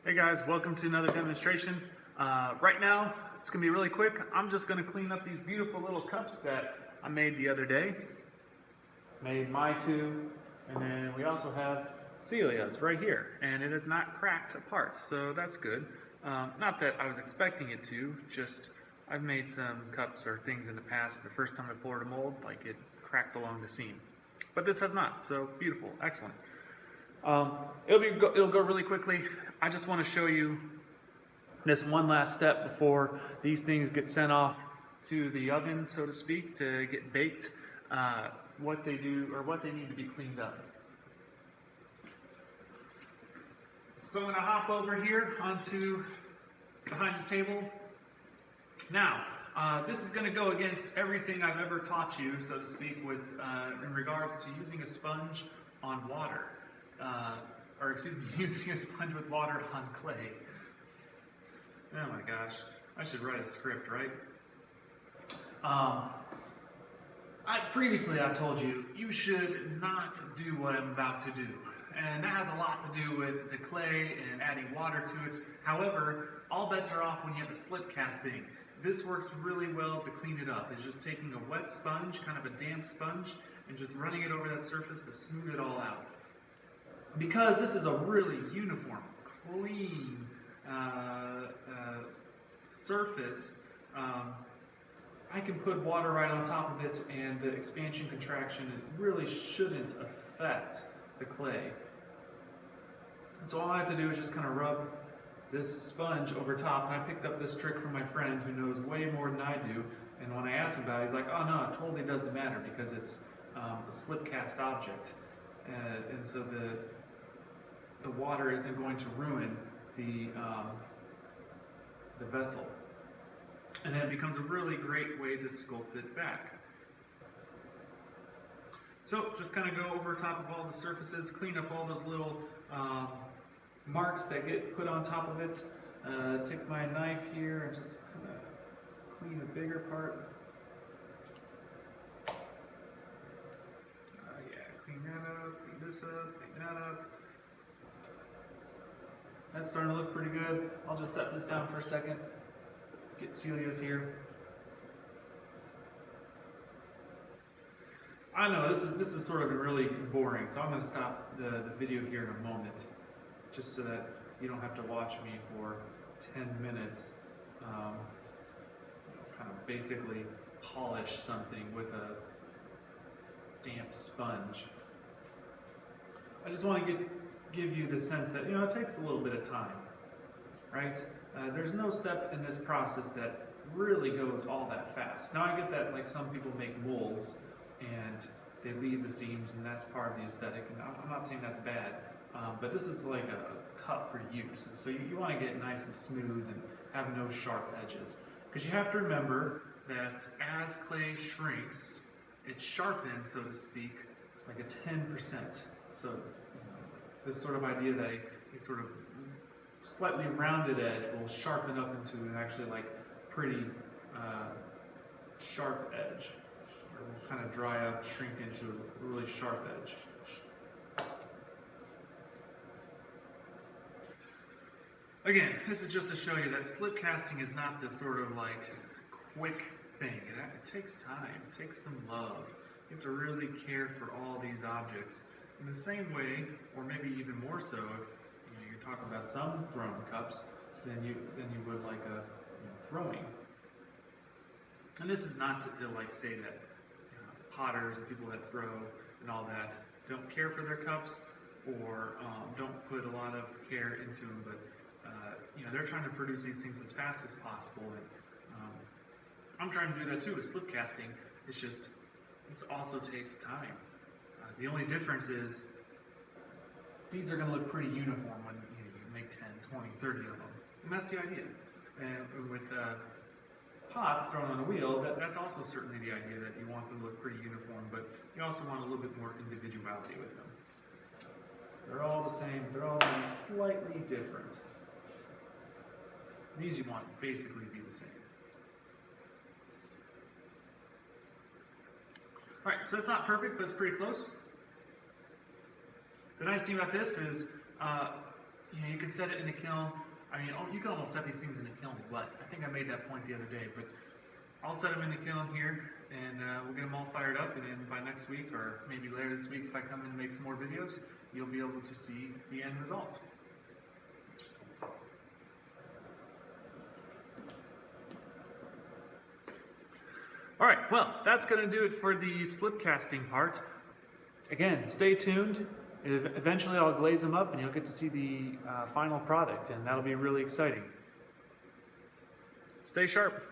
Hey guys, welcome to another demonstration. Right now, it's going to be really quick. I'm just going to clean up these beautiful little cups that I made the other day. Made my two, and then we also have Celia's right here, and it is not cracked apart, so that's good. Not that I was expecting it to, just I've made some cups or things in the past. The first time I poured a mold, like it cracked along the seam. But this has not, so beautiful, excellent. It'll go really quickly. I just want to show you this one last step before these things get sent off to the oven, so to speak, to get baked. What they do or what they need to be cleaned up. So I'm going to hop over here onto behind the table. Now, this is going to go against everything I've ever taught you, so to speak, with in regards to using a sponge on water. Or excuse me, using a sponge with water on clay. Oh my gosh, I should write a script, right? Previously I've told you, you should not do what I'm about to do. And that has a lot to do with the clay and adding water to it. However, all bets are off when you have a slip casting. This works really well to clean it up. It's just taking a wet sponge, kind of a damp sponge, and just running it over that surface to smooth it all out. Because this is a really uniform, clean surface, I can put water right on top of it, and the expansion contraction, it really shouldn't affect the clay. And so all I have to do is just kind of rub this sponge over top. And I picked up this trick from my friend who knows way more than I do. And when I asked him about it, he's like, oh no, it totally doesn't matter because it's a slip cast object. And so the water isn't going to ruin the vessel. And then it becomes a really great way to sculpt it back. So just kind of go over top of all the surfaces, clean up all those little marks that get put on top of it. Take my knife here and just kind of clean the bigger part. Clean that up, clean this up, clean that up. That's starting to look pretty good. I'll just set this down for a second. Get Celia's here. I know this is sort of really boring, so I'm going to stop the video here in a moment, just so that you don't have to watch me for 10 minutes, kind of basically polish something with a damp sponge. I just want to give you the sense that, it takes a little bit of time, right? There's no step in this process that really goes all that fast. Now I get that like some people make molds and they leave the seams and that's part of the aesthetic, and I'm not saying that's bad, but this is like a cup for use. So you want to get nice and smooth and have no sharp edges. Because you have to remember that as clay shrinks, it sharpens, so to speak, like a 10%. So this sort of idea that a sort of slightly rounded edge will sharpen up into an actually like pretty sharp edge, or will kind of dry up, shrink into a really sharp edge. Again, this is just to show you that slip casting is not this sort of like quick thing. It takes time, it takes some love. You have to really care for all these objects in the same way, or maybe even more so if you're talking about some thrown cups than you would like a throwing. And this is not to like say that potters and people that throw and all that don't care for their cups or don't put a lot of care into them, but they're trying to produce these things as fast as possible. And I'm trying to do that too with slip casting. It's just this also takes time. The only difference is these are going to look pretty uniform when you make 10, 20, 30 of them. And that's the idea. And with pots thrown on a wheel, that's also certainly the idea, that you want them to look pretty uniform, but you also want a little bit more individuality with them. So they're all the same, they're all going to be slightly different. These you want basically be the same. Alright, so it's not perfect, but it's pretty close. The nice thing about this is you know, you can set it in a kiln. I mean, you can almost set these things in a kiln, but I think I made that point the other day. But I'll set them in the kiln here, and we'll get them all fired up, and then by next week, or maybe later this week, if I come in and make some more videos, you'll be able to see the end result. All right, well, that's going to do it for the slip casting part. Again, stay tuned. Eventually I'll glaze them up and you'll get to see the final product, and that'll be really exciting. Stay sharp.